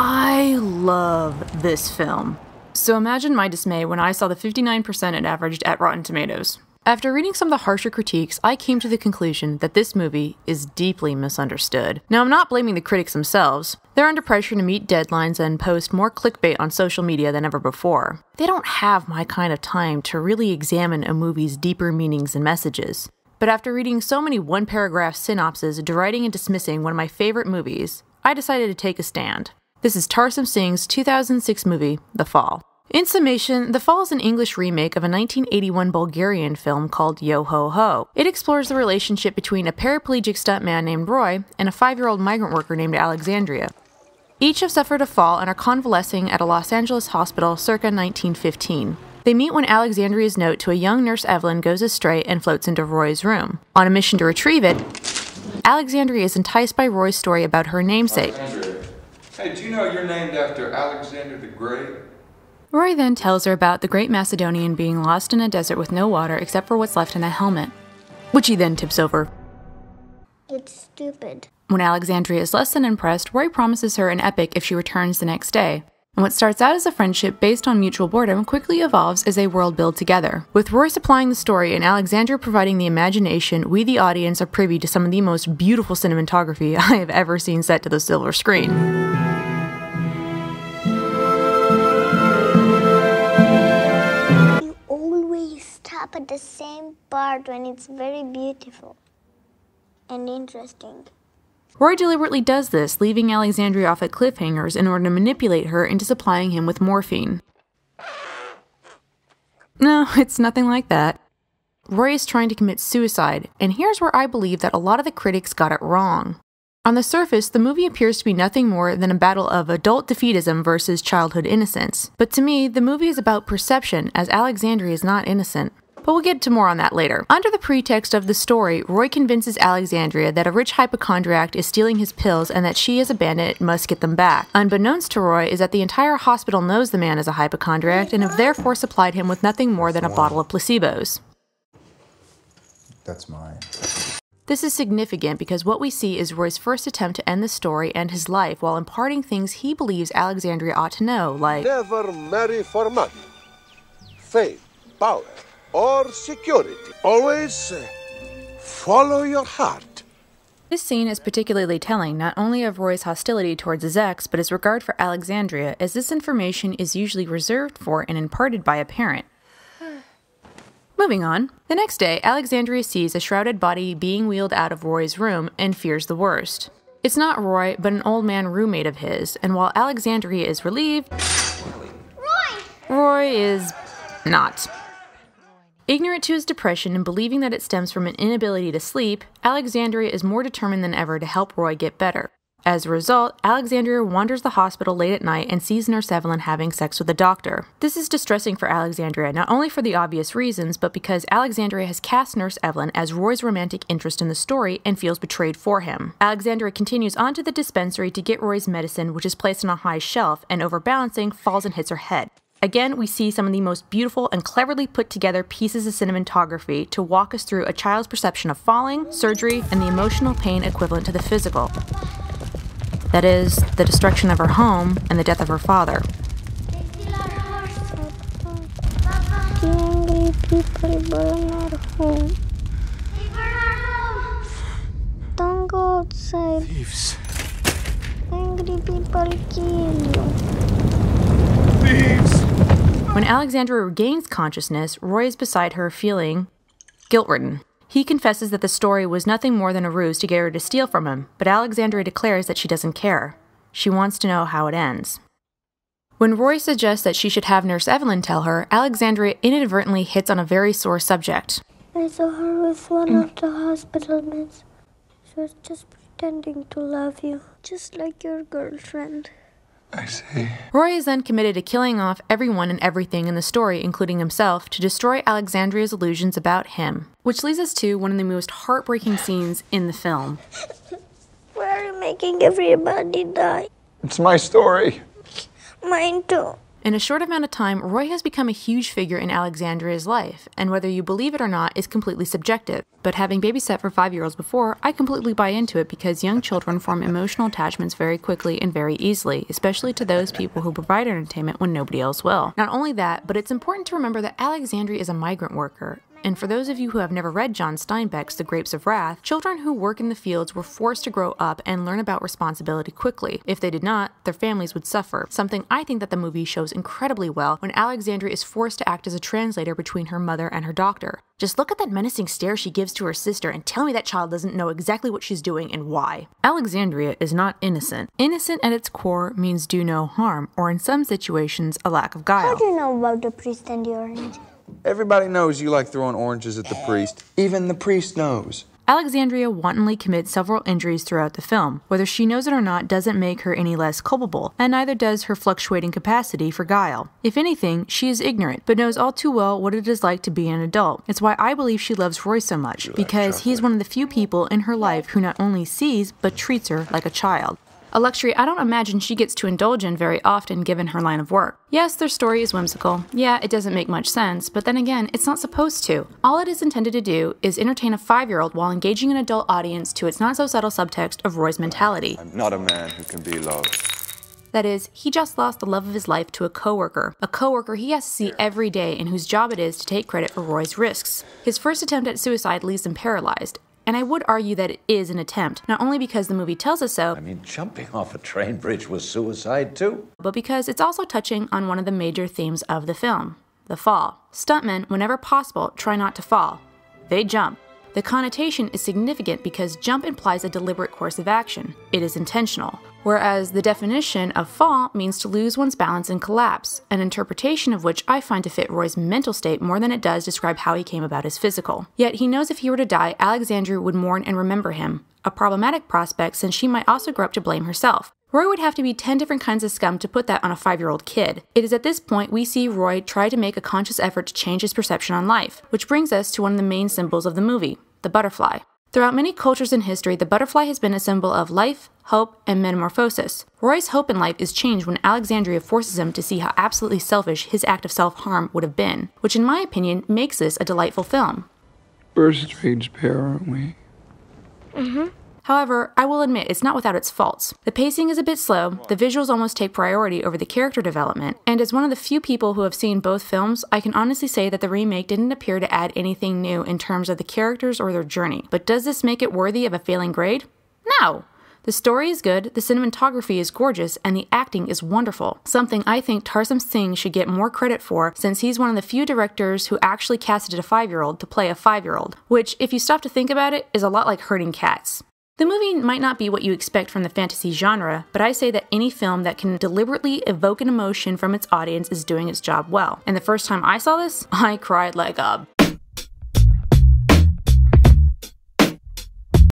I love this film. So imagine my dismay when I saw the 59% it averaged at Rotten Tomatoes. After reading some of the harsher critiques, I came to the conclusion that this movie is deeply misunderstood. Now, I'm not blaming the critics themselves. They're under pressure to meet deadlines and post more clickbait on social media than ever before. They don't have my kind of time to really examine a movie's deeper meanings and messages. But after reading so many one-paragraph synopses deriding and dismissing one of my favorite movies, I decided to take a stand. This is Tarsem Singh's 2006 movie, The Fall. In summation, The Fall is an English remake of a 1981 Bulgarian film called Yo Ho Ho. It explores the relationship between a paraplegic stuntman named Roy and a 5-year-old migrant worker named Alexandria. Each have suffered a fall and are convalescing at a Los Angeles hospital circa 1915. They meet when Alexandria's note to a young nurse Evelyn goes astray and floats into Roy's room. On a mission to retrieve it, Alexandria is enticed by Roy's story about her namesake. Hey, do you know you're named after Alexander the Great? Roy then tells her about the Great Macedonian being lost in a desert with no water except for what's left in a helmet, which he then tips over. It's stupid. When Alexandria is less than impressed, Roy promises her an epic if she returns the next day. And what starts out as a friendship based on mutual boredom quickly evolves as they world build together. With Roy supplying the story and Alexandria providing the imagination, we the audience are privy to some of the most beautiful cinematography I have ever seen set to the silver screen. Stop at the same part when it's very beautiful and interesting. Roy deliberately does this, leaving Alexandria off at cliffhangers in order to manipulate her into supplying him with morphine. No, it's nothing like that. Roy is trying to commit suicide, and here's where I believe that a lot of the critics got it wrong. On the surface, the movie appears to be nothing more than a battle of adult defeatism versus childhood innocence. But to me, the movie is about perception, as Alexandria is not innocent. But we'll get to more on that later. Under the pretext of the story, Roy convinces Alexandria that a rich hypochondriac is stealing his pills and that she as a bandit must get them back. Unbeknownst to Roy is that the entire hospital knows the man is a hypochondriac and have therefore supplied him with nothing more than a bottle of placebos. That's mine. This is significant because what we see is Roy's first attempt to end the story and his life while imparting things he believes Alexandria ought to know, like never marry for money, fame, power, or security. Always follow your heart. This scene is particularly telling not only of Roy's hostility towards his ex, but his regard for Alexandria, as this information is usually reserved for and imparted by a parent. Moving on. The next day, Alexandria sees a shrouded body being wheeled out of Roy's room and fears the worst. It's not Roy, but an old man roommate of his, and while Alexandria is relieved, Roy is not. Ignorant to his depression and believing that it stems from an inability to sleep, Alexandria is more determined than ever to help Roy get better. As a result, Alexandria wanders the hospital late at night and sees Nurse Evelyn having sex with a doctor. This is distressing for Alexandria, not only for the obvious reasons, but because Alexandria has cast Nurse Evelyn as Roy's romantic interest in the story and feels betrayed for him. Alexandria continues on to the dispensary to get Roy's medicine, which is placed on a high shelf, and overbalancing, falls and hits her head. Again, we see some of the most beautiful and cleverly put together pieces of cinematography to walk us through a child's perception of falling, surgery, and the emotional pain equivalent to the physical. That is, the destruction of her home and the death of her father. Angry people burn our home. Don't go outside. Thieves. Angry people kill you. Thieves. When Alexandria regains consciousness, Roy is beside her feeling guilt-ridden. He confesses that the story was nothing more than a ruse to get her to steal from him, but Alexandria declares that she doesn't care. She wants to know how it ends. When Roy suggests that she should have Nurse Evelyn tell her, Alexandria inadvertently hits on a very sore subject. I saw her with one of the hospital maids. She was just pretending to love you, just like your girlfriend. I see. Roy is then committed to killing off everyone and everything in the story, including himself, to destroy Alexandria's illusions about him. Which leads us to one of the most heartbreaking scenes in the film. Why are you making everybody die? It's my story. Mine too. In a short amount of time, Roy has become a huge figure in Alexandria's life, and whether you believe it or not is completely subjective. But having babysat for 5-year-olds before, I completely buy into it because young children form emotional attachments very quickly and very easily, especially to those people who provide entertainment when nobody else will. Not only that, but it's important to remember that Alexandria is a migrant worker. And for those of you who have never read John Steinbeck's The Grapes of Wrath, children who work in the fields were forced to grow up and learn about responsibility quickly. If they did not, their families would suffer, something I think that the movie shows incredibly well when Alexandria is forced to act as a translator between her mother and her doctor. Just look at that menacing stare she gives to her sister and tell me that child doesn't know exactly what she's doing and why. Alexandria is not innocent. Innocent at its core means do no harm, or in some situations, a lack of guile. How do you know about the priest and the orange? Everybody knows you like throwing oranges at the priest. Even the priest knows. Alexandria wantonly commits several injuries throughout the film. Whether she knows it or not doesn't make her any less culpable, and neither does her fluctuating capacity for guile. If anything, she is ignorant, but knows all too well what it is like to be an adult. It's why I believe she loves Roy so much, because he is one of the few people in her life who not only sees, but treats her like a child. A luxury I don't imagine she gets to indulge in very often given her line of work. Yes, their story is whimsical. Yeah, it doesn't make much sense, but then again, it's not supposed to. All it is intended to do is entertain a 5-year-old while engaging an adult audience to its not-so-subtle subtext of Roy's mentality. I'm not a man who can be loved. That is, he just lost the love of his life to a coworker he has to see every day and whose job it is to take credit for Roy's risks. His first attempt at suicide leaves him paralyzed. And I would argue that it is an attempt, not only because the movie tells us so, I mean, jumping off a train bridge was suicide too. but because it's also touching on one of the major themes of the film, the fall. Stuntmen, whenever possible, try not to fall. They jump. The connotation is significant because jump implies a deliberate course of action. It is intentional. Whereas the definition of fall means to lose one's balance and collapse, an interpretation of which I find to fit Roy's mental state more than it does describe how he came about his physical. Yet he knows if he were to die, Alexandria would mourn and remember him, a problematic prospect since she might also grow up to blame herself. Roy would have to be 10 different kinds of scum to put that on a 5-year-old kid. It is at this point we see Roy try to make a conscious effort to change his perception on life, which brings us to one of the main symbols of the movie, the butterfly. Throughout many cultures in history, the butterfly has been a symbol of life, hope, and metamorphosis. Roy's hope in life is changed when Alexandria forces him to see how absolutely selfish his act of self-harm would have been, which in my opinion makes this a delightful film. We're a strange pair, aren't we? However, I will admit it's not without its faults. The pacing is a bit slow, the visuals almost take priority over the character development, and as one of the few people who have seen both films, I can honestly say that the remake didn't appear to add anything new in terms of the characters or their journey. But does this make it worthy of a failing grade? No! The story is good, the cinematography is gorgeous, and the acting is wonderful. Something I think Tarsem Singh should get more credit for since he's one of the few directors who actually casted a 5-year-old to play a 5-year-old, which, if you stop to think about it, is a lot like herding cats. The movie might not be what you expect from the fantasy genre, but I say that any film that can deliberately evoke an emotion from its audience is doing its job well. And the first time I saw this, I cried like a